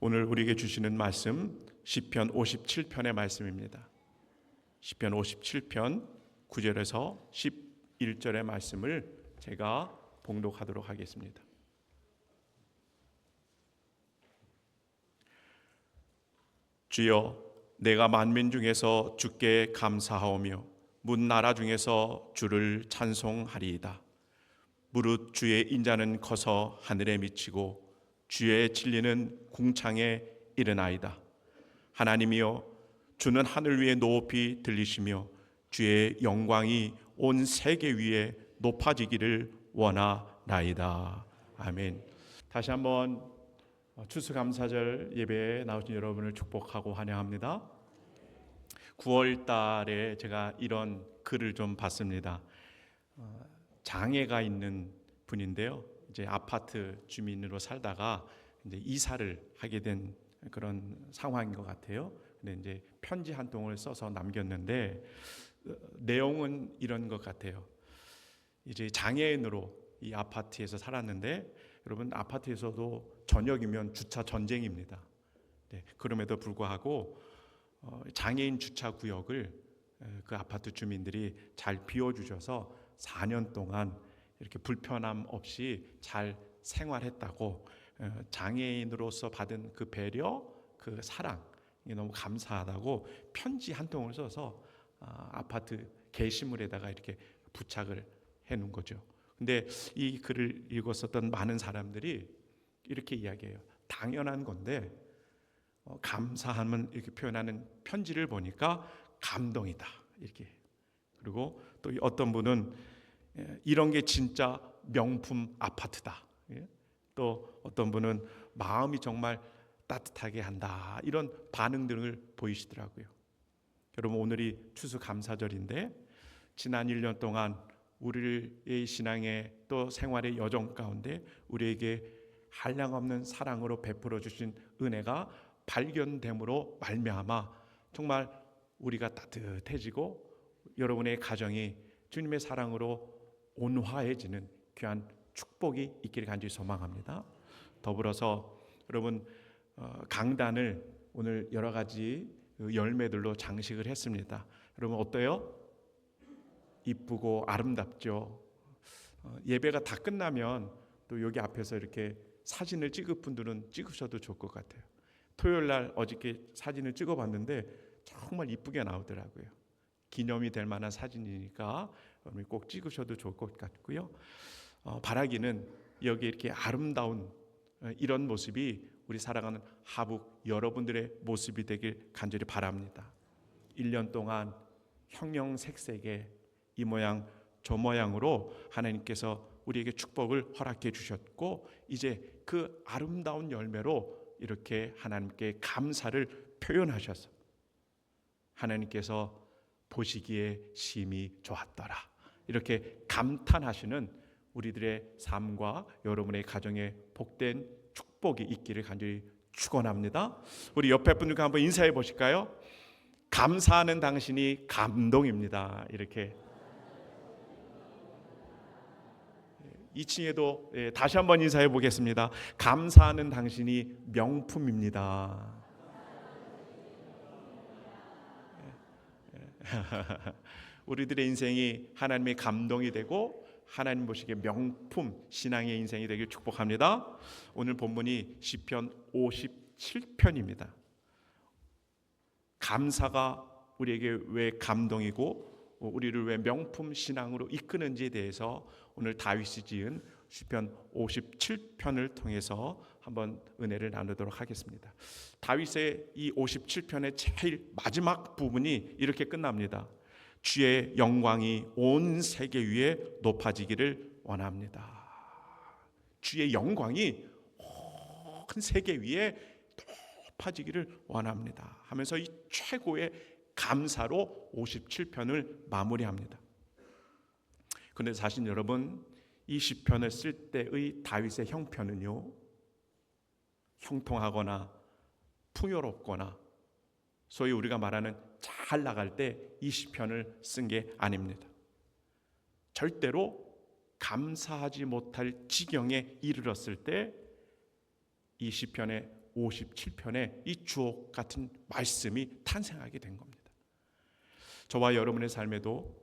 오늘 우리에게 주시는 말씀 시편 57편의 말씀입니다. 시편 57편 9절에서 11절의 말씀을 제가 봉독하도록 하겠습니다. 주여, 내가 만민 중에서 주께 감사하오며 문 나라 중에서 주를 찬송하리이다. 무릇 주의 인자는 커서 하늘에 미치고 주의 진리는 궁창에 이르나이다. 하나님이여, 주는 하늘 위에 높이 들리시며 주의 영광이 온 세계 위에 높아지기를 원하나이다. 아멘. 다시 한번 추수감사절 예배에 나오신 여러분을 축복하고 환영합니다. 9월 달에 제가 이런 글을 좀 봤습니다. 장애가 있는 분인데요. 이제 아파트 주민으로 살다가 이제 이사를 하게 된 그런 상황인 것 같아요. 근데 이제 편지 한 통을 써서 남겼는데 내용은 이런 것 같아요. 이제 장애인으로 이 아파트에서 살았는데, 여러분, 아파트에서도 저녁이면 주차 전쟁입니다. 네, 그럼에도 불구하고 장애인 주차 구역을 그 아파트 주민들이 잘 비워주셔서 4년 동안 이렇게 불편함 없이 잘 생활했다고, 장애인으로서 받은 그 배려, 그 사랑, 너무 감사하다고 편지 한 통을 써서 아파트 게시물에다가 이렇게 부착을 해놓은 거죠. 근데 이 글을 읽었었던 많은 사람들이 이렇게 이야기해요. 당연한 건데 감사함을 이렇게 표현하는 편지를 보니까 감동이다, 이렇게. 그리고 또 어떤 분은 이런 게 진짜 명품 아파트다. 또 어떤 분은 마음이 정말 따뜻하게 한다, 이런 반응들을 보이시더라고요. 여러분, 오늘이 추수감사절인데 지난 1년 동안 우리의 신앙의 또 생활의 여정 가운데 우리에게 한량없는 사랑으로 베풀어 주신 은혜가 발견됨으로 말미암아 정말 우리가 따뜻해지고 여러분의 가정이 주님의 사랑으로 온화해지는 귀한 축복이 있기를 간절히 소망합니다. 더불어서 여러분, 강단을 오늘 여러 가지 열매들로 장식을 했습니다. 여러분, 어때요? 이쁘고 아름답죠? 예배가 다 끝나면 또 여기 앞에서 이렇게 사진을 찍을 분들은 찍으셔도 좋을 것 같아요. 토요일 날 어저께 사진을 찍어봤는데 정말 이쁘게 나오더라고요. 기념이 될 만한 사진이니까 여러분이 꼭 찍으셔도 좋을 것 같고요. 바라기는 여기 이렇게 아름다운 이런 모습이 우리 사랑하는 하북 여러분들의 모습이 되길 간절히 바랍니다. 1년 동안 형형색색의 이 모양 저 모양으로 하나님께서 우리에게 축복을 허락해 주셨고, 이제 그 아름다운 열매로 이렇게 하나님께 감사를 표현하셔서 하나님께서 보시기에 심히 좋았더라, 이렇게 감탄하시는 우리들의 삶과 여러분의 가정에 복된 축복이 있기를 간절히 축원합니다. 우리 옆에 분들과 한번 인사해 보실까요? 감사하는 당신이 감동입니다. 이렇게 2층에도 다시 한번 인사해 보겠습니다. 감사하는 당신이 명품입니다. 우리들의 인생이 하나님의 감동이 되고 하나님 보시기에 명품 신앙의 인생이 되길 축복합니다. 오늘 본문이 시편 57편입니다. 감사가 우리에게 왜 감동이고 우리를 왜 명품 신앙으로 이끄는지에 대해서 오늘 다윗이 지은 시편 57편을 통해서 한번 은혜를 나누도록 하겠습니다. 다윗의 이 57편의 제일 마지막 부분이 이렇게 끝납니다. 주의 영광이 온 세계 위에 높아지기를 원합니다. 주의 영광이 온 세계 위에 높아지기를 원합니다 하면서 이 최고의 감사로 57편을 마무리합니다. 그런데 사실 여러분, 이 시편을 쓸 때의 다윗의 형편은요, 형통하거나 풍요롭거나 소위 우리가 말하는 잘 나갈 때 이 시편을 쓴 게 아닙니다. 절대로 감사하지 못할 지경에 이르렀을 때 이 시편의 57편의 이 주옥 같은 말씀이 탄생하게 된 겁니다. 저와 여러분의 삶에도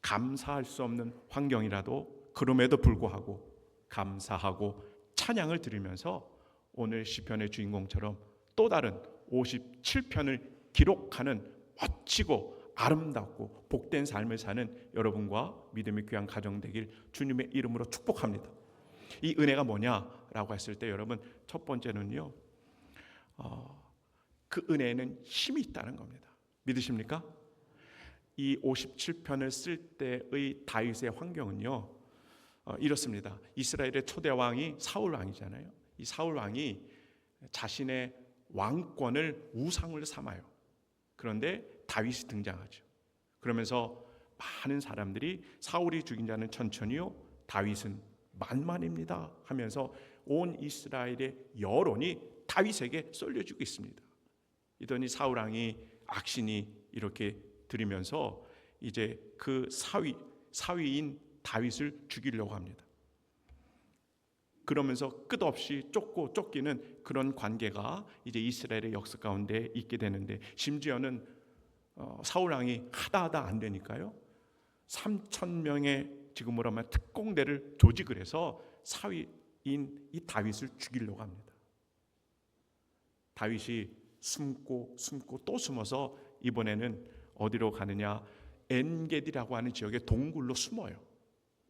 감사할 수 없는 환경이라도 그럼에도 불구하고 감사하고 찬양을 드리면서 오늘 시편의 주인공처럼 또 다른 57편을 기록하는 멋지고 아름답고 복된 삶을 사는 여러분과 믿음의 귀한 가정 되길 주님의 이름으로 축복합니다. 이 은혜가 뭐냐라고 했을 때 여러분, 첫 번째는요, 그 은혜에는 힘이 있다는 겁니다. 믿으십니까? 이 57편을 쓸 때의 다윗의 환경은요, 이렇습니다. 이스라엘의 초대 왕이 사울 왕이잖아요. 이 사울 왕이 자신의 왕권을 우상을 삼아요. 그런데 다윗이 등장하죠. 그러면서 많은 사람들이 사울이 죽인 자는 천천히요, 다윗은 만만입니다 하면서 온 이스라엘의 여론이 다윗에게 쏠려지고 있습니다. 이더니 사울 왕이 악신이 이렇게 들으면서 이제 그 사위인 다윗을 죽이려고 합니다. 그러면서 끝없이 쫓기는 그런 관계가 이제 이스라엘의 역사 가운데 있게 되는데, 심지어는 사울 왕이 하다 안 되니까요, 3,000명의 지금으로 하면 특공대를 조직을 해서 사위인 이 다윗을 죽이려고 합니다. 다윗이 숨고 또 숨어서 이번에는 어디로 가느냐, 엔게디라고 하는 지역의 동굴로 숨어요.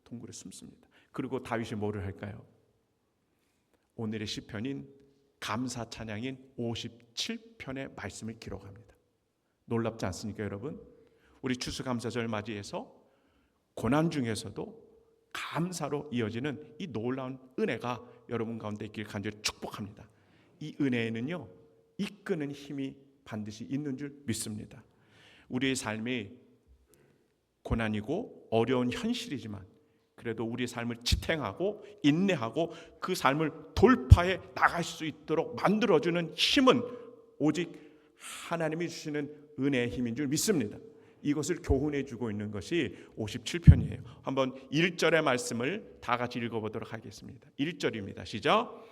동굴에 숨습니다. 그리고 다윗이 뭐를 할까요? 오늘의 시편인 감사 찬양인 57편의 말씀을 기록합니다. 놀랍지 않습니까, 여러분? 우리 추수감사절 맞이해서 고난 중에서도 감사로 이어지는 이 놀라운 은혜가 여러분 가운데 있길 간절히 축복합니다. 이 은혜에는요, 이끄는 힘이 반드시 있는 줄 믿습니다. 우리의 삶이 고난이고 어려운 현실이지만 그래도 우리의 삶을 지탱하고 인내하고 그 삶을 돌파해 나갈 수 있도록 만들어주는 힘은 오직 하나님이 주시는 은혜의 힘인 줄 믿습니다. 이것을 교훈해 주고 있는 것이 57편이에요. 한번 1절의 말씀을 다 같이 읽어보도록 하겠습니다. 1절입니다. 시작.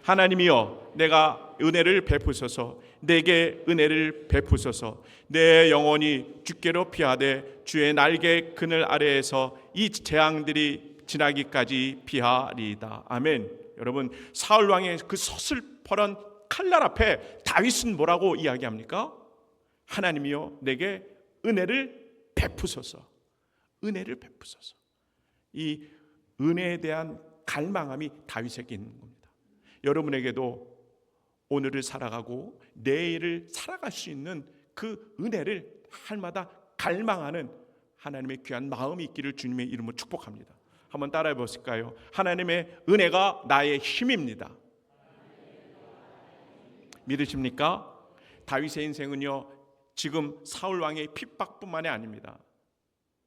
하나님이여, 내가 은혜를 베푸소서. 내게 은혜를 베푸소서. 내 영혼이 주께로 피하되 주의 날개 그늘 아래에서 이 재앙들이 지나기까지 피하리이다. 아멘. 여러분, 사울 왕의 그 서슬퍼런 칼날 앞에 다윗은 뭐라고 이야기합니까? 하나님이여, 내게 은혜를 베푸소서. 은혜를 베푸소서. 이 은혜에 대한 갈망함이 다윗에게 있는 겁니다. 여러분에게도 오늘을 살아가고 내일을 살아갈 수 있는 그 은혜를 날마다 갈망하는 하나님의 귀한 마음이 있기를 주님의 이름으로 축복합니다. 한번 따라해 보실까요? 하나님의 은혜가 나의 힘입니다. 믿으십니까? 다윗의 인생은요, 지금 사울 왕의 핍박뿐만이 아닙니다.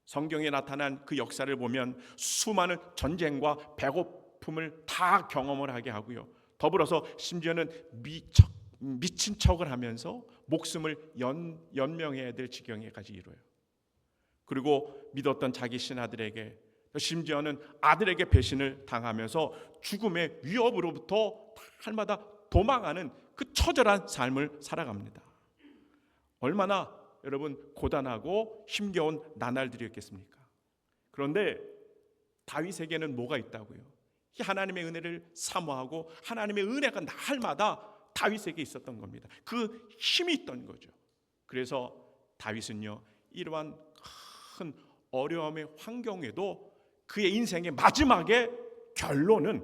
성경에 나타난 그 역사를 보면 수많은 전쟁과 배고픔을 다 경험을 하게 하고요, 더불어서 심지어는 미친 척을 하면서 목숨을 연명해야 될 지경에까지 이르러요. 그리고 믿었던 자기 신하들에게, 심지어는 아들에게 배신을 당하면서 죽음의 위협으로부터 날마다 도망하는 그 처절한 삶을 살아갑니다. 얼마나 여러분 고단하고 힘겨운 나날들이었겠습니까? 그런데 다윗에게는 뭐가 있다고요? 하나님의 은혜를 사모하고 하나님의 은혜가 날마다 다윗에게 있었던 겁니다. 그 힘이 있던 거죠. 그래서 다윗은요, 이러한 큰 어려움의 환경에도 그의 인생의 마지막의 결론은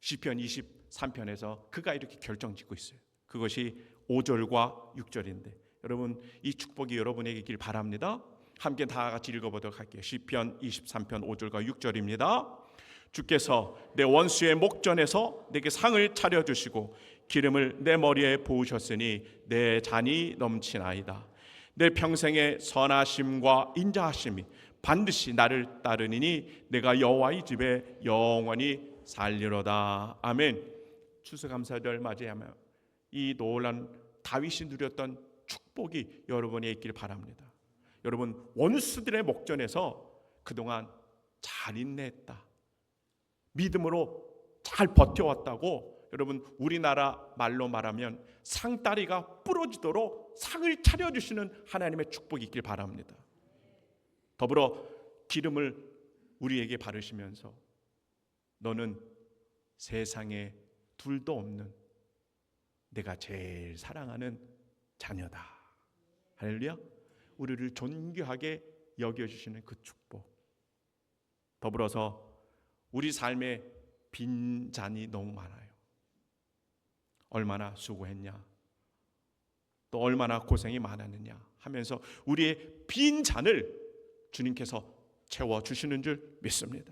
시편 23편에서 그가 이렇게 결정짓고 있어요. 그것이 5절과 6절인데, 여러분, 이 축복이 여러분에게 있길 바랍니다. 함께 다 같이 읽어보도록 할게요. 시편 23편 5절과 6절입니다. 주께서 내 원수의 목전에서 내게 상을 차려주시고 기름을 내 머리에 부으셨으니 내 잔이 넘치나이다. 내 평생의 선하심과 인자하심이 반드시 나를 따르니니 내가 여호와의 집에 영원히 살리로다. 아멘. 추수감사절 맞이하며 이 놀란 다윗이 누렸던 축복이 여러분에 있길 바랍니다. 여러분, 원수들의 목전에서 그동안 잘 인내했다, 믿음으로 잘 버텨왔다고 여러분 우리나라 말로 말하면 상다리가 부러지도록 상을 차려주시는 하나님의 축복이 있길 바랍니다. 더불어 기름을 우리에게 바르시면서 너는 세상에 둘도 없는 내가 제일 사랑하는 자녀다. 할렐루야. 우리를 존귀하게 여겨주시는 그 축복. 더불어서 우리 삶에 빈잔이 너무 많아요. 얼마나 수고했냐, 또 얼마나 고생이 많았느냐 하면서 우리의 빈잔을 주님께서 채워주시는 줄 믿습니다.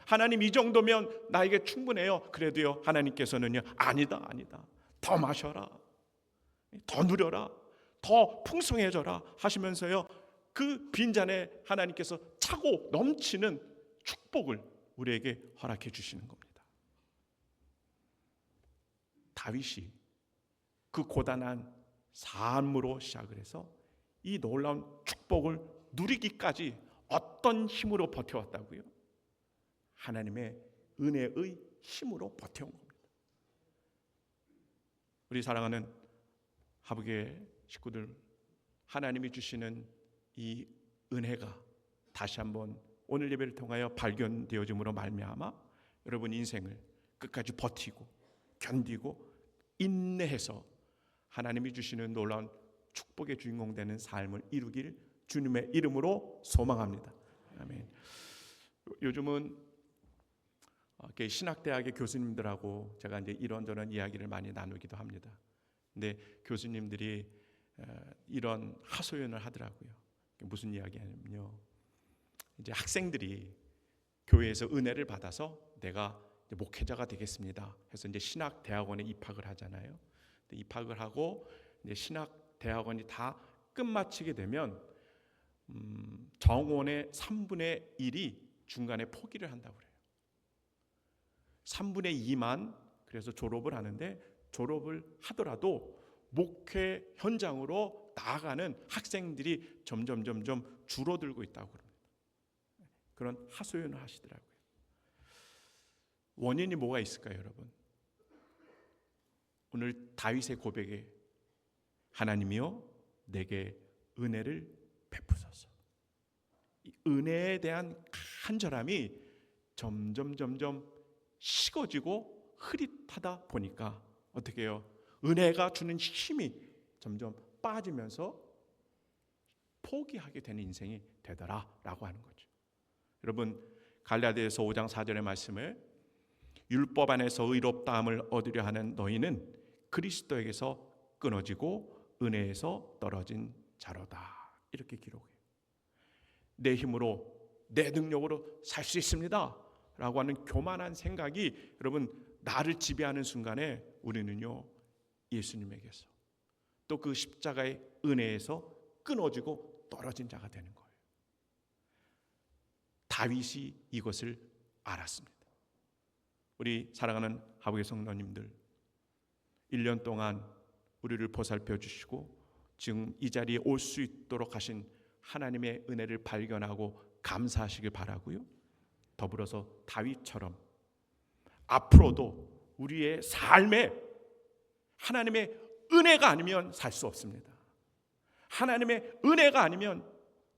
하나님 이 정도면 나에게 충분해요. 그래도요 하나님께서는요 아니다 더 마셔라, 더 누려라, 더 풍성해져라 하시면서요 그 빈잔에 하나님께서 차고 넘치는 축복을 우리에게 허락해 주시는 겁니다. 다윗이 그 고단한 삶으로 시작을 해서 이 놀라운 축복을 누리기까지 어떤 힘으로 버텨왔다고요? 하나님의 은혜의 힘으로 버텨온 겁니다. 우리 사랑하는 하북의 식구들, 하나님이 주시는 이 은혜가 다시 한번 오늘 예배를 통하여 발견되어짐으로 말미암아 여러분 인생을 끝까지 버티고 견디고 인내해서 하나님이 주시는 놀라운 축복의 주인공 되는 삶을 이루길 주님의 이름으로 소망합니다. 아멘. 요즘은 신학대학의 교수님들하고 제가 이제 이런저런 이야기를 많이 나누기도 합니다. 근데 교수님들이 이런 하소연을 하더라고요. 무슨 이야기냐면요, 이제 학생들이 교회에서 은혜를 받아서 내가 목회자가 되겠습니다 해서 이제 신학대학원에 입학을 하잖아요. 입학을 하고 이제 신학대학원이 다 끝마치게 되면 정원의 3분의 1이 중간에 포기를 한다고 그래요. 3분의 2만 그래서 졸업을 하는데, 졸업을 하더라도 목회 현장으로 나아가는 학생들이 점점 줄어들고 있다고 그럽니다. 그런 하소연을 하시더라고요. 원인이 뭐가 있을까요, 여러분? 오늘 다윗의 고백에 하나님이여 내게 은혜를 베푸소서. 이 은혜에 대한 간절함이 점점 식어지고 흐릿하다 보니까 어떻게 해요? 은혜가 주는 힘이 점점 빠지면서 포기하게 되는 인생이 되더라라고 하는 거죠. 여러분 갈라디아서 5장 4절의 말씀을 율법 안에서 의롭다함을 얻으려 하는 너희는 그리스도에게서 끊어지고 은혜에서 떨어진 자로다. 이렇게 기록해요. 내 힘으로 내 능력으로 살 수 있습니다 라고 하는 교만한 생각이 여러분 나를 지배하는 순간에 우리는요 예수님에게서 또 그 십자가의 은혜에서 끊어지고 떨어진 자가 되는 거예요. 다윗이 이것을 알았습니다. 우리 사랑하는 하북의 성도님들, 1년 동안 우리를 보살펴 주시고 지금 이 자리에 올 수 있도록 하신 하나님의 은혜를 발견하고 감사하시길 바라고요. 더불어서 다윗처럼 앞으로도 우리의 삶에 하나님의 은혜가 아니면 살 수 없습니다. 하나님의 은혜가 아니면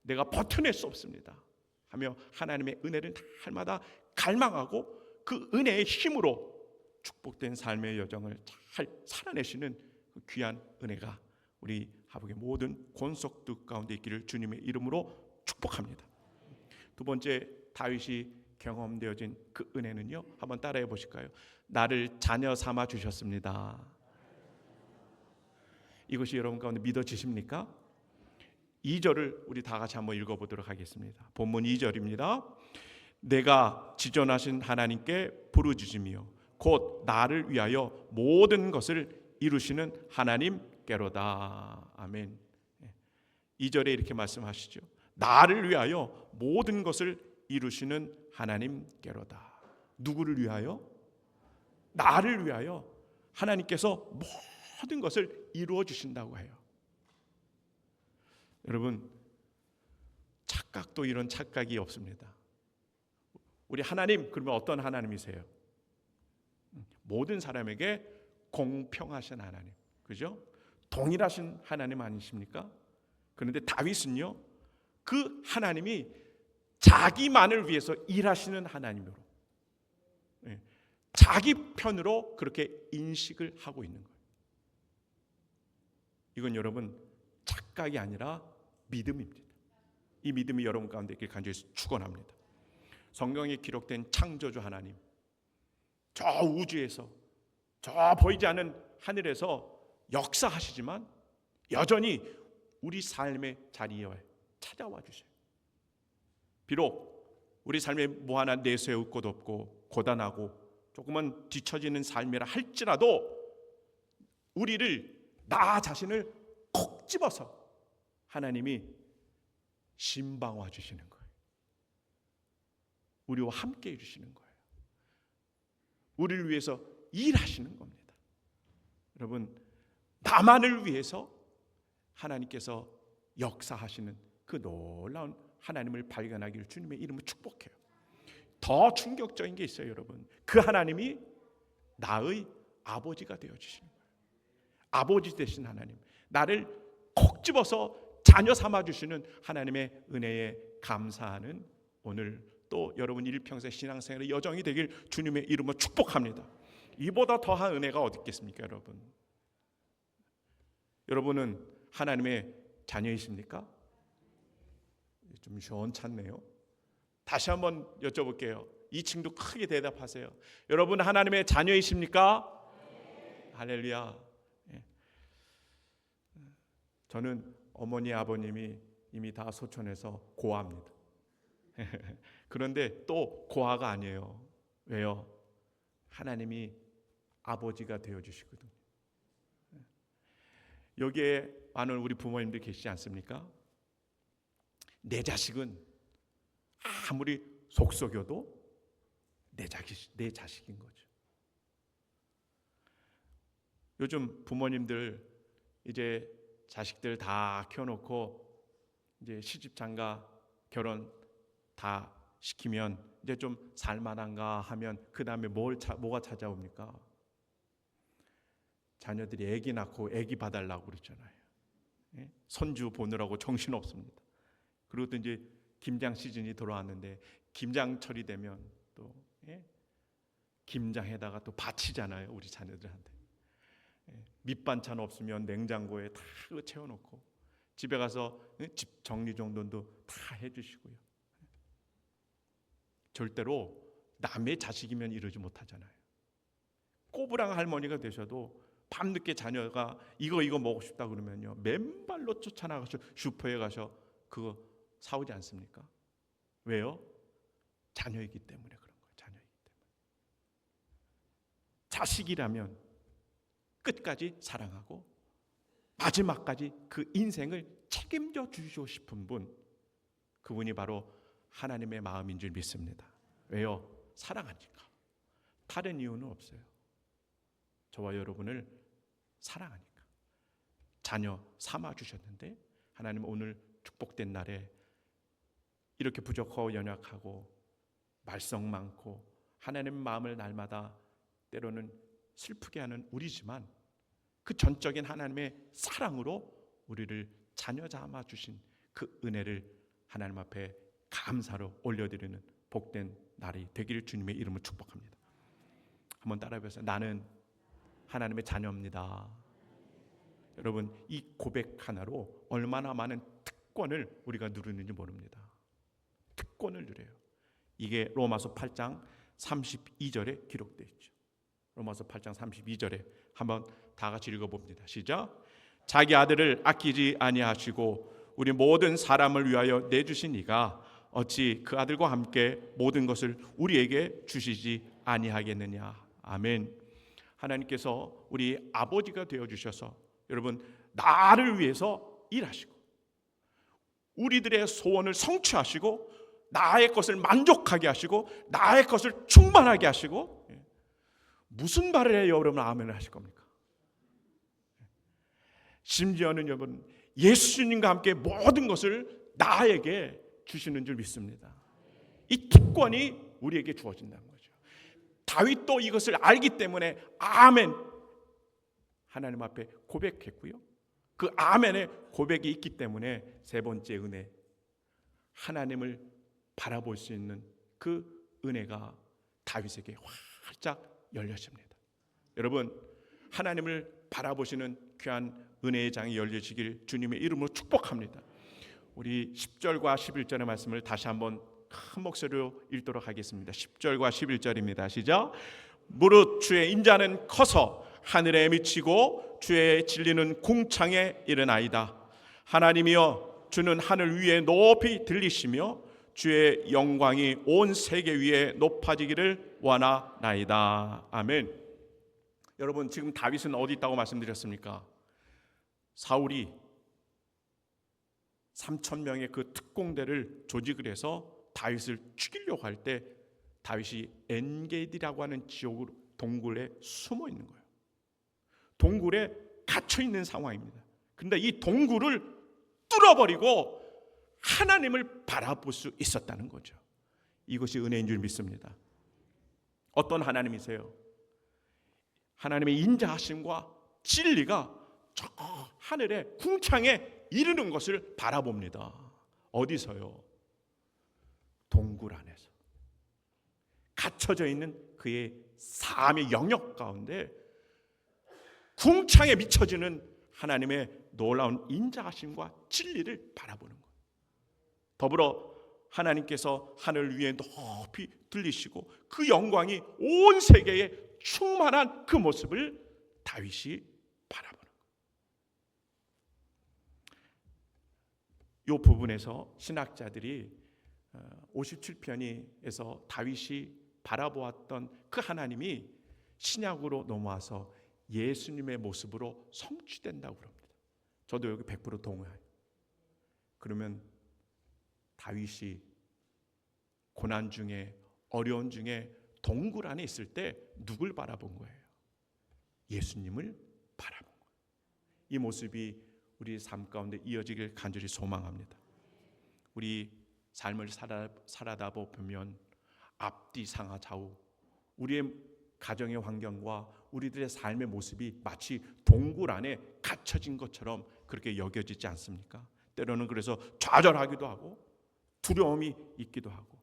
내가 버텨낼 수 없습니다 하며 하나님의 은혜를 날마다 갈망하고 그 은혜의 힘으로 축복된 삶의 여정을 잘 살아내시는 그 귀한 은혜가 우리 하북의 모든 권속들 가운데 있기를 주님의 이름으로 축복합니다. 두 번째, 다윗이 경험되어진 그 은혜는요, 한번 따라해 보실까요? 나를 자녀 삼아 주셨습니다. 이것이 여러분 가운데 믿어지십니까? 2절을 우리 다 같이 한번 읽어보도록 하겠습니다. 본문 2절입니다. 내가 지존하신 하나님께 부르짖으며 곧 나를 위하여 모든 것을 이루시는 하나님께로다. 아멘. 2절에 이렇게 말씀하시죠. 나를 위하여 모든 것을 이루시는 하나님께로다. 누구를 위하여? 나를 위하여 하나님께서 모든 것을 이루어 주신다고 해요. 여러분 착각도 이런 착각이 없습니다. 우리 하나님 그러면 어떤 하나님이세요? 모든 사람에게 공평하신 하나님, 그죠? 동일하신 하나님 아니십니까? 그런데 다윗은요, 그 하나님이 자기만을 위해서 일하시는 하나님으로, 자기 편으로 그렇게 인식을 하고 있는 거예요. 이건 여러분 착각이 아니라 믿음입니다. 이 믿음이 여러분 가운데 있길 간절히 축원합니다. 성경에 기록된 창조주 하나님, 저 우주에서, 저 보이지 않는 하늘에서 역사하시지만 여전히 우리 삶의 자리에 찾아와 주셔요. 비록 우리 삶에 뭐 하나 내세울 곳 없고 고단하고 조금은 뒤처지는 삶이라 할지라도 우리를, 나 자신을 콕 집어서 하나님이 신방와 주시는 거예요. 우리와 함께 해주시는 거예요. 우리를 위해서 일하시는 겁니다. 여러분, 나만을 위해서 하나님께서 역사하시는 그 놀라운 하나님을 발견하기를 주님의 이름으로 축복해요. 더 충격적인 게 있어요, 여러분. 그 하나님이 나의 아버지가 되어주시는 거예요. 아버지 되신 하나님, 나를 콕 집어서 자녀 삼아주시는 하나님의 은혜에 감사하는 오늘 또 여러분 일평생 신앙생활의 여정이 되길 주님의 이름으로 축복합니다. 이보다 더한 은혜가 어디 있겠습니까, 여러분? 여러분은 하나님의 자녀이십니까? 좀 시원찮네요. 다시 한번 여쭤볼게요. 2층도 크게 대답하세요. 여러분 하나님의 자녀이십니까? 네. 할렐루야. 저는 어머니 아버님이 이미 다 소천해서 고아입니다. 그런데 또 고아가 아니에요. 왜요? 하나님이 아버지가 되어주시거든요. 여기에 많은 우리 부모님들 계시지 않습니까? 내 자식은 아무리 속썩여도 내 자식인 거죠. 요즘 부모님들 이제 자식들 다 키워놓고 이제 시집 장가 결혼 다 시키면 이제 좀 살만한가 하면 그 다음에 뭐가 찾아옵니까? 자녀들이 아기 낳고 아기 봐달라고 그러잖아요. 손주 보느라고 정신 없습니다. 그리고 또 이제 김장 시즌이 돌아왔는데 김장철이 되면 또 김장에다가 또 바치잖아요, 우리 자녀들한테. 밑반찬 없으면 냉장고에 다 채워놓고 집에 가서 집 정리정돈도 다 해주시고요. 절대로 남의 자식이면 이러지 못하잖아요. 꼬부랑 할머니가 되셔도 밤늦게 자녀가 이거 먹고 싶다 그러면요, 맨발로 쫓아나가서 슈퍼에 가서 그거 사오지 않습니까? 왜요? 자녀이기 때문에 그런 거예요. 자녀이기 때문에. 자식이라면 끝까지 사랑하고 마지막까지 그 인생을 책임져 주시고 싶은 분, 그분이 바로 하나님의 마음인 줄 믿습니다. 왜요? 사랑하니까. 다른 이유는 없어요. 저와 여러분을 사랑하니까. 자녀 삼아 주셨는데 하나님 오늘 축복된 날에 이렇게 부족하고 연약하고 말썽 많고 하나님 마음을 날마다 때로는 슬프게 하는 우리지만 그 전적인 하나님의 사랑으로 우리를 자녀 삼아 주신 그 은혜를 하나님 앞에 감사로 올려드리는 복된 날이 되기를 주님의 이름으로 축복합니다. 한번 따라해보세요. 나는 하나님의 자녀입니다. 여러분, 이 고백 하나로 얼마나 많은 특권을 우리가 누리는지 모릅니다. 특권을 누려요. 이게 로마서 8장 32절에 기록되어 있죠. 로마서 8장 32절에 한번 다 같이 읽어봅니다. 시작. 자기 아들을 아끼지 아니하시고 우리 모든 사람을 위하여 내주신 이가 어찌 그 아들과 함께 모든 것을 우리에게 주시지 아니하겠느냐. 아멘. 하나님께서 우리 아버지가 되어주셔서 여러분 나를 위해서 일하시고 우리들의 소원을 성취하시고 나의 것을 만족하게 하시고 나의 것을 충만하게 하시고, 무슨 말을 해요? 여러분 아멘을 하실 겁니까? 심지어는 여러분 예수님과 함께 모든 것을 나에게 주시는 줄 믿습니다. 이 특권이 우리에게 주어진다는 거죠. 다윗도 이것을 알기 때문에 아멘 하나님 앞에 고백했고요. 그 아멘의 고백이 있기 때문에 세 번째 은혜, 하나님을 바라볼 수 있는 그 은혜가 다윗에게 활짝 열렸습니다. 여러분, 하나님을 바라보시는 귀한 은혜의 장이 열려지길 주님의 이름으로 축복합니다. 우리 10절과 11절의 말씀을 다시 한번 큰 목소리로 읽도록 하겠습니다. 10절과 11절입니다. 시작. 무릇 주의 인자는 커서 하늘에 미치고 주의 진리는 궁창에 이르나이다. 하나님이여, 주는 하늘 위에 높이 들리시며 주의 영광이 온 세계 위에 높아지기를 원하나이다. 아멘. 여러분, 지금 다윗은 어디 있다고 말씀드렸습니까? 사울이 3,000명의 그 특공대를 조직을 해서 다윗을 죽이려고 할 때 다윗이 엔게디라고 하는 지옥으로 동굴에 숨어 있는 거예요. 동굴에 갇혀 있는 상황입니다. 그런데 이 동굴을 뚫어버리고 하나님을 바라볼 수 있었다는 거죠. 이것이 은혜인 줄 믿습니다. 어떤 하나님이세요? 하나님의 인자하심과 진리가 저 하늘의 궁창에 이르는 것을 바라봅니다. 어디서요? 동굴 안에서 갇혀져 있는 그의 삶의 영역 가운데 궁창에 미쳐지는 하나님의 놀라운 인자하심과 진리를 바라보는 것. 더불어 하나님께서 하늘 위에 높이 들리시고 그 영광이 온 세계에 충만한 그 모습을 다윗이 바라보는 것. 이 부분에서 신학자들이 57편에서 다윗이 바라보았던 그 하나님이 신약으로 넘어와서 예수님의 모습으로 성취된다고 그럽니다. 저도 여기 100% 동의해요. 그러면 다윗이 고난 중에, 어려운 중에 동굴 안에 있을 때 누굴 바라본 거예요? 예수님을 바라본 거예요. 이 모습이 우리 삶 가운데 이어지길 간절히 소망합니다. 우리 삶을 살아다 보면 앞뒤 상하 좌우 우리의 가정의 환경과 우리들의 삶의 모습이 마치 동굴 안에 갇혀진 것처럼 그렇게 여겨지지 않습니까? 때로는 그래서 좌절하기도 하고 두려움이 있기도 하고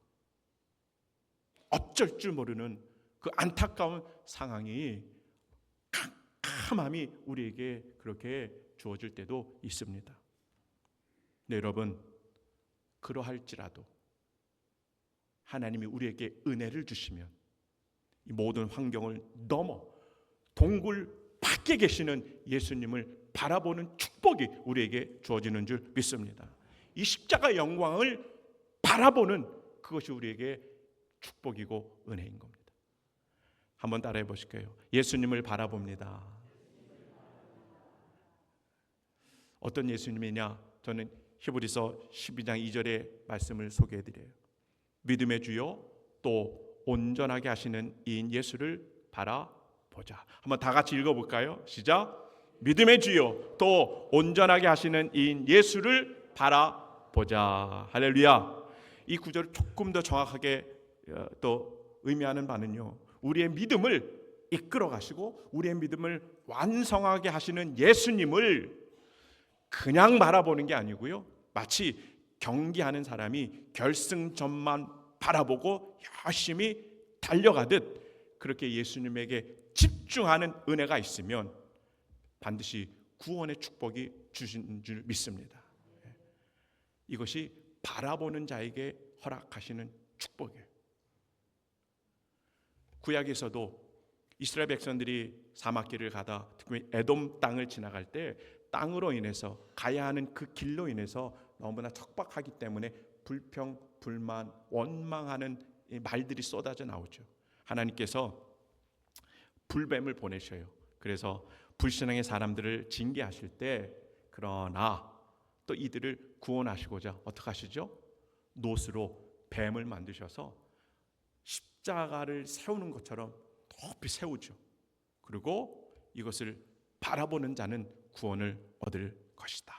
어쩔 줄 모르는 그 안타까운 상황이 캄캄함이 우리에게 그렇게 주어질 때도 있습니다. 네, 여러분, 그러할지라도 하나님이 우리에게 은혜를 주시면 이 모든 환경을 넘어 동굴 밖에 계시는 예수님을 바라보는 축복이 우리에게 주어지는 줄 믿습니다. 이 십자가 영광을 바라보는 그것이 우리에게 축복이고 은혜인 겁니다. 한번 따라해 보실까요? 예수님을 바라봅니다. 어떤 예수님이냐? 저는 히브리서 12장 2절의 말씀을 소개해 드려요. 믿음의 주요 또 온전하게 하시는 이인 예수를 바라보자. 한번 다 같이 읽어볼까요? 시작. 믿음의 주요 또 온전하게 하시는 이인 예수를 바라보자. 할렐루야. 이 구절을 조금 더 정확하게 또 의미하는 바는요, 우리의 믿음을 이끌어 가시고 우리의 믿음을 완성하게 하시는 예수님을 그냥 바라보는 게 아니고요, 마치 경기하는 사람이 결승점만 바라보고 열심히 달려가듯 그렇게 예수님에게 집중하는 은혜가 있으면 반드시 구원의 축복이 주시는 줄 믿습니다. 이것이 바라보는 자에게 허락하시는 축복이에요. 구약에서도 이스라엘 백성들이 사막길을 가다 특히 에돔 땅을 지나갈 때 땅으로 인해서 가야 하는 그 길로 인해서 너무나 척박하기 때문에 불평, 불만, 원망하는 말들이 쏟아져 나오죠. 하나님께서 불뱀을 보내셔요. 그래서 불신앙의 사람들을 징계하실 때, 그러나 또 이들을 구원하시고자 어떻게 하시죠? 놋으로 뱀을 만드셔서 십자가를 세우는 것처럼 높이 세우죠. 그리고 이것을 바라보는 자는 구원을 얻을 것이다.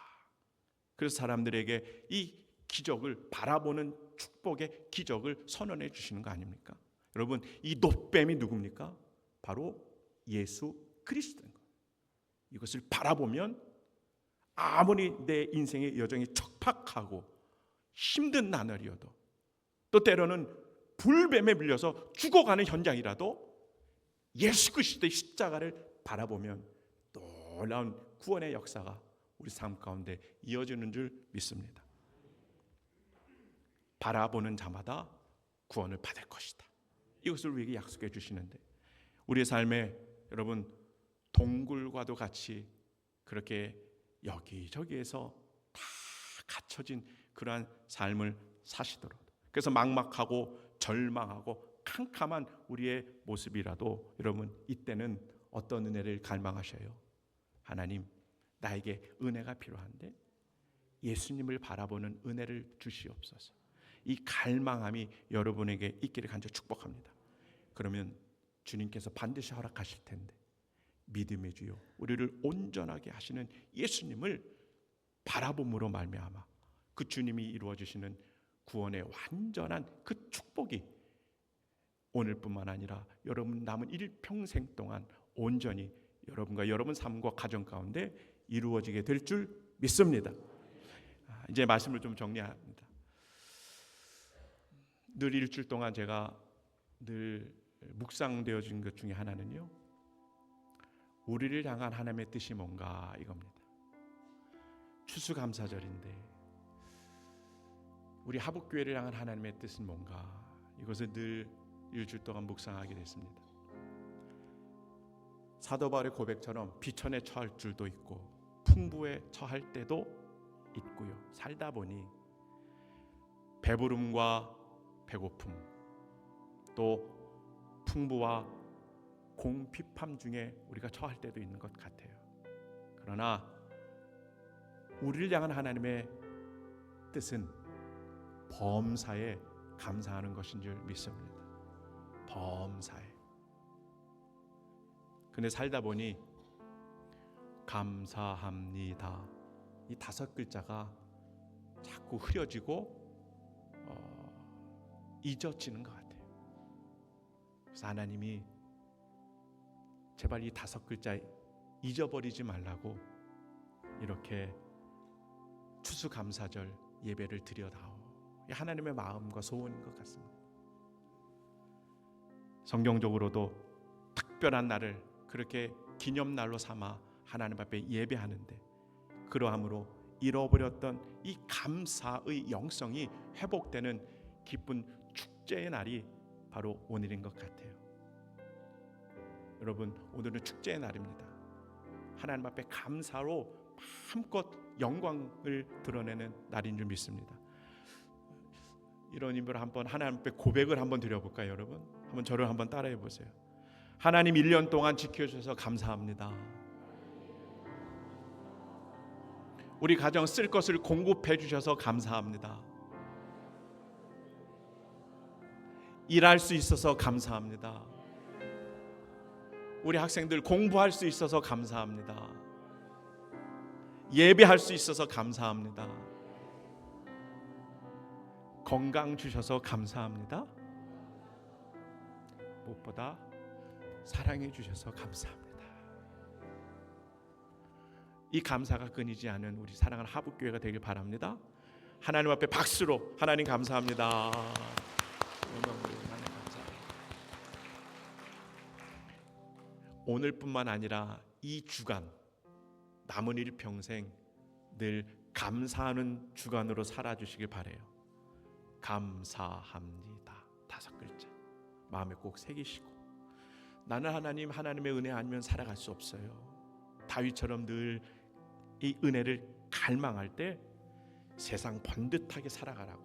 그래서 사람들에게 이 기적을 바라보는 축복의 기적을 선언해 주시는 거 아닙니까? 여러분, 이 놋뱀이 누굽니까? 바로 예수 그리스도인 거예요. 이것을 바라보면 아무리 내 인생의 여정이 척박하고 힘든 나날이어도, 또 때로는 불뱀에 물려서 죽어가는 현장이라도 예수 그리스도의 십자가를 바라보면 놀라운 구원의 역사가 우리 삶 가운데 이어지는 줄 믿습니다. 바라보는 자마다 구원을 받을 것이다. 이것을 우리에게 약속해 주시는데, 우리의 삶에 여러분 동굴과도 같이 그렇게 여기저기에서 다 갇혀진 그러한 삶을 사시더라도, 그래서 막막하고 절망하고 캄캄한 우리의 모습이라도 여러분, 이때는 어떤 은혜를 갈망하셔요? 하나님, 나에게 은혜가 필요한데 예수님을 바라보는 은혜를 주시옵소서. 이 갈망함이 여러분에게 있기를 간절히 축복합니다. 그러면 주님께서 반드시 허락하실 텐데, 믿음의 주요 우리를 온전하게 하시는 예수님을 바라봄으로 말미암아 그 주님이 이루어 주시는 구원의 완전한 그 축복이 오늘뿐만 아니라 여러분 남은 일평생 동안 온전히 여러분과 여러분 삶과 가정 가운데 이루어지게 될 줄 믿습니다. 이제 말씀을 좀 정리합니다. 늘 일주일 동안 제가 늘 묵상되어진 것 중에 하나는요, 우리를 향한 하나님의 뜻이 뭔가 이겁니다. 추수감사절인데 우리 하북교회를 향한 하나님의 뜻은 뭔가, 이것을 늘 일주일 동안 묵상하게 됐습니다. 사도 바울의 고백처럼 비천에 처할 줄도 있고 풍부에 처할 때도 있고요. 살다 보니 배부름과 배고픔, 또 풍부와 공핍함 중에 우리가 처할 때도 있는 것 같아요. 그러나 우리를 향한 하나님의 뜻은 범사에 감사하는 것인 줄 믿습니다. 범사에. 근데 살다 보니 감사합니다, 이 5글자가 자꾸 흐려지고 잊어지는 것 같아요. 그래서 하나님이 제발 이 5글자 잊어버리지 말라고 이렇게 추수감사절 예배를 드려다오, 하나님의 마음과 소원인 것 같습니다. 성경적으로도 특별한 날을 그렇게 기념날로 삼아 하나님 앞에 예배하는데, 그러함으로 잃어버렸던 이 감사의 영성이 회복되는 기쁜 축제의 날이 바로 오늘인 것 같아요. 여러분, 오늘은 축제의 날입니다. 하나님 앞에 감사로 마음껏 영광을 드러내는 날인 줄 믿습니다. 이런 의미로 한번 하나님 앞에 고백을 한번 드려볼까요, 여러분? 한번 저를 한번 따라해 보세요. 하나님, 1년 동안 지켜주셔서 감사합니다. 우리 가정 쓸 것을 공급해 주셔서 감사합니다. 일할 수 있어서 감사합니다. 우리 학생들 공부할 수 있어서 감사합니다. 예배할 수 있어서 감사합니다. 건강 주셔서 감사합니다. 무엇보다 사랑해 주셔서 감사합니다. 이 감사가 끊이지 않은 우리 사랑하는 하북교회가 되길 바랍니다. 하나님 앞에 박수로 하나님 감사합니다. 오늘뿐만 아니라 이 주간, 남은 일평생 늘 감사하는 주간으로 살아주시길 바라요. 감사합니다. 5글자 마음에 꼭 새기시고, 나는 하나님의 은혜 아니면 살아갈 수 없어요. 다윗처럼 늘 이 은혜를 갈망할 때 세상 번듯하게 살아가라고,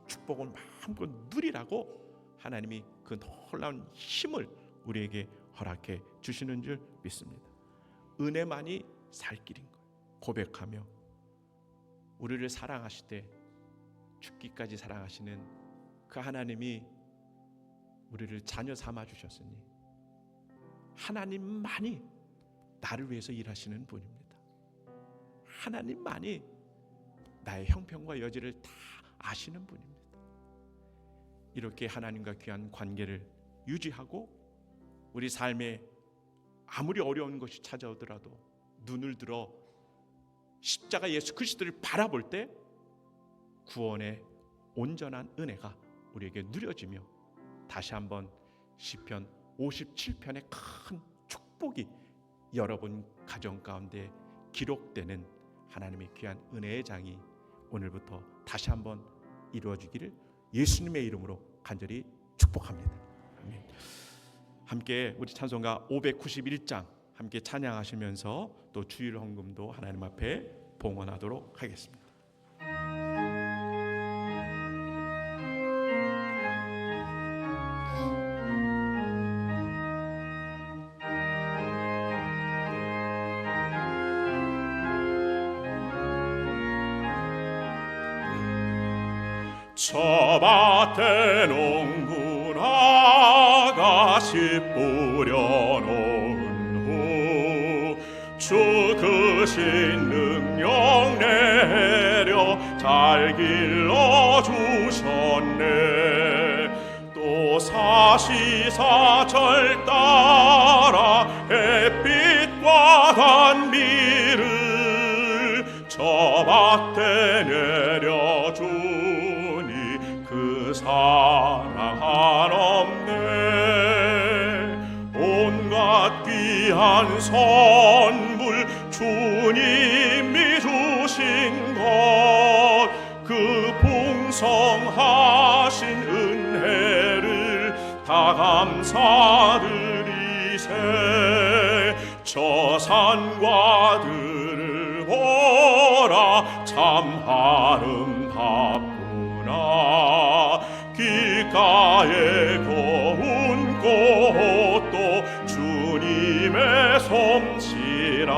축복을 마음껏 누리라고 하나님이 그 놀라운 힘을 우리에게 허락해 주시는 줄 믿습니다. 은혜만이 살 길인 거예요. 고백하며 우리를 사랑하실 때 죽기까지 사랑하시는 그 하나님이 우리를 자녀 삼아 주셨으니 하나님만이 나를 위해서 일하시는 분입니다. 하나님만이 나의 형편과 여지를 다 아시는 분입니다. 이렇게 하나님과 귀한 관계를 유지하고 우리 삶에 아무리 어려운 것이 찾아오더라도 눈을 들어 십자가 예수 그리스도를 바라볼 때 구원의 온전한 은혜가 우리에게 누려지며 다시 한번 시편 57편의 큰 축복이 여러분 가정 가운데 기록되는 하나님의 귀한 은혜의 장이 오늘부터 다시 한번 이루어지기를 예수님의 이름으로 간절히 축복합니다. 아멘. 함께 우리 찬송가 591장 함께 찬양하시면서 또 주일 헌금도 하나님 앞에 봉헌하도록 하겠습니다. 저 밭에 농부 아가씨 뿌려놓은 후 주 크신 능력 내려 잘 길러주셨네. 또 사시사철 따라 햇빛과 단비를 저 밭에 내려주니 그 사랑 한없네. 온갖 귀한 선물 주님이 주신 것 그 풍성하신 은혜를 다 감사드리세. 저 산과 들을 보라 참 아름답구나. 길가에 고운 꽃도 주님의 솜씨라.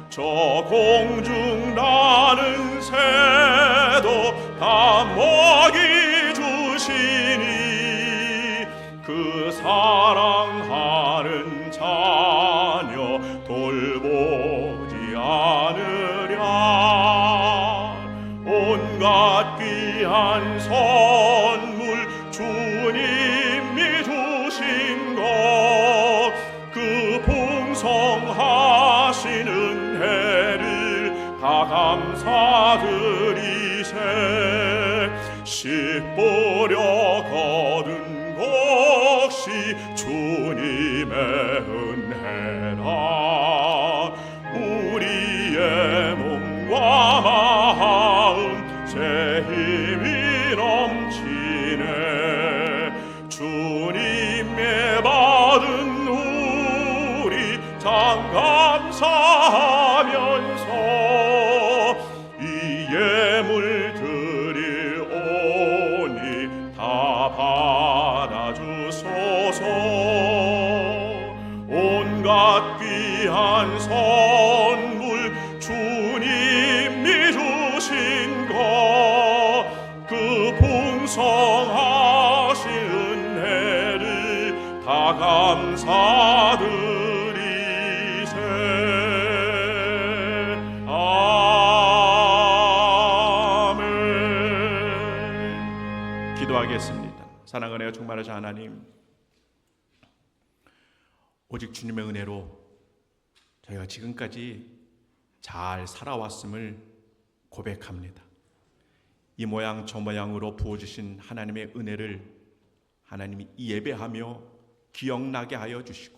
저 공중 나는 새도 다 먹이 주시니 그 사랑하는 자녀 돌보지 않으랴. 온갖 귀한 선물 주님이 주신 것 그 풍성하신 은혜를 다 감사드리세. 씨 뿌려 거둔 것이 주님의 은혜라. 우리의 몸과 마음 새 힘이 넘치네. 주님의 받은 우리 참 감사하면서 이 예물 드릴 오니 다 받아주소서. 온갖 귀한 선물 주님이 주신 것 그 풍성하신 은혜를 다 감사드리세. 아멘. 기도하겠습니다. 사랑하는 은혜가 충만하신 하나님, 오직 주님의 은혜로 저희가 지금까지 잘 살아왔음을 고백합니다. 이 모양 저 모양으로 부어주신 하나님의 은혜를 하나님이 예배하며 기억나게 하여 주시고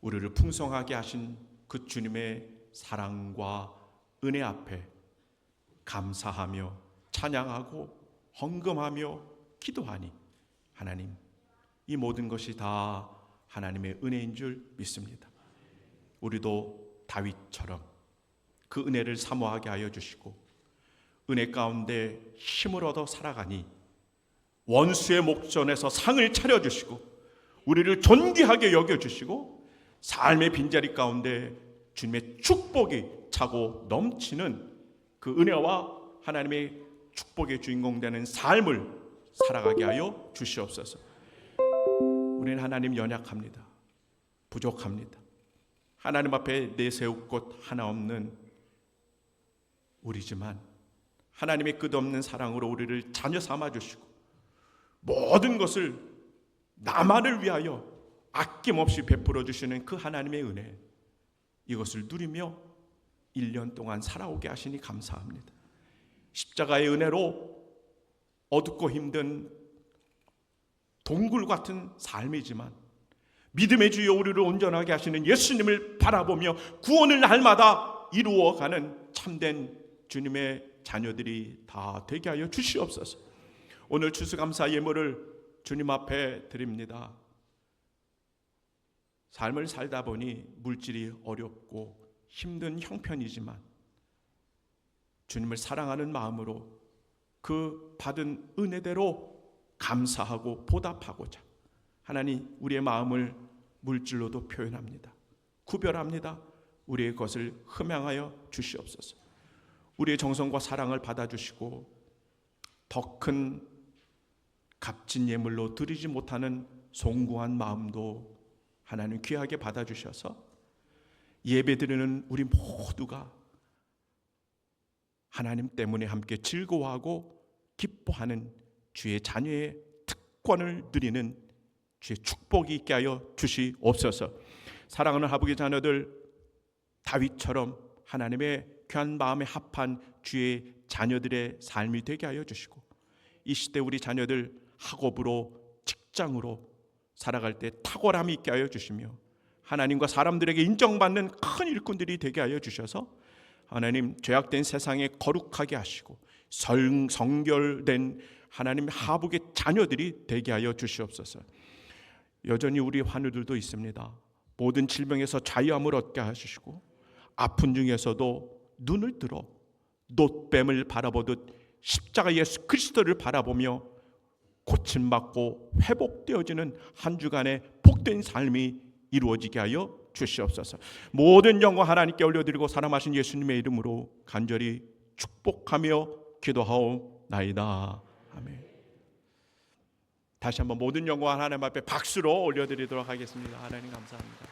우리를 풍성하게 하신 그 주님의 사랑과 은혜 앞에 감사하며 찬양하고 헌금하며 기도하니 하나님, 이 모든 것이 다 하나님의 은혜인 줄 믿습니다. 우리도 다윗처럼 그 은혜를 사모하게 하여 주시고 은혜 가운데 힘을 얻어 살아가니 원수의 목전에서 상을 차려주시고 우리를 존귀하게 여겨주시고 삶의 빈자리 가운데 주님의 축복이 차고 넘치는 그 은혜와 하나님의 축복의 주인공 되는 삶을 살아가게 하여 주시옵소서. 우리는 하나님 연약합니다. 부족합니다. 하나님 앞에 내세울 것 하나 없는 우리지만 하나님의 끝없는 사랑으로 우리를 자녀 삼아 주시고 모든 것을 나만을 위하여 아낌없이 베풀어 주시는 그 하나님의 은혜, 이것을 누리며 1년 동안 살아오게 하시니 감사합니다. 십자가의 은혜로 어둡고 힘든 동굴 같은 삶이지만 믿음의 주여 우리를 온전하게 하시는 예수님을 바라보며 구원을 날마다 이루어가는 참된 주님의 자녀들이 다 되게 하여 주시옵소서. 오늘 추수감사 예물을 주님 앞에 드립니다. 삶을 살다 보니 물질이 어렵고 힘든 형편이지만 주님을 사랑하는 마음으로 그 받은 은혜대로 감사하고 보답하고자 하나님 우리의 마음을 물질로도 표현합니다. 구별합니다. 우리의 것을 흠양하여 주시옵소서. 우리의 정성과 사랑을 받아주시고 더 큰 값진 예물로 드리지 못하는 송구한 마음도 하나님 귀하게 받아주셔서 예배드리는 우리 모두가 하나님 때문에 함께 즐거워하고 기뻐하는 주의 자녀의 특권을 누리는 주의 축복이 있게 하여 주시옵소서. 사랑하는 하부기 자녀들, 다윗처럼 하나님의 귀한 마음에 합한 주의 자녀들의 삶이 되게 하여 주시고, 이 시대 우리 자녀들 학업으로 직장으로 살아갈 때 탁월함이 있게 하여 주시며 하나님과 사람들에게 인정받는 큰 일꾼들이 되게 하여 주셔서 하나님 죄악된 세상에 거룩하게 하시고 성결된 하나님 하북의 자녀들이 되게 하여 주시옵소서. 여전히 우리 환우들도 있습니다. 모든 질병에서 자유함을 얻게 하시고 아픈 중에서도 눈을 들어 놋뱀을 바라보듯 십자가 예수 그리스도를 바라보며 고침받고 회복되어지는 한 주간의 복된 삶이 이루어지게 하여 주시옵소서. 모든 영광 하나님께 올려드리고 사랑하신 예수님의 이름으로 간절히 축복하며 기도하옵나이다. 아멘. 다시 한번 모든 영광 하나님 앞에 박수로 올려드리도록 하겠습니다. 하나님 감사합니다.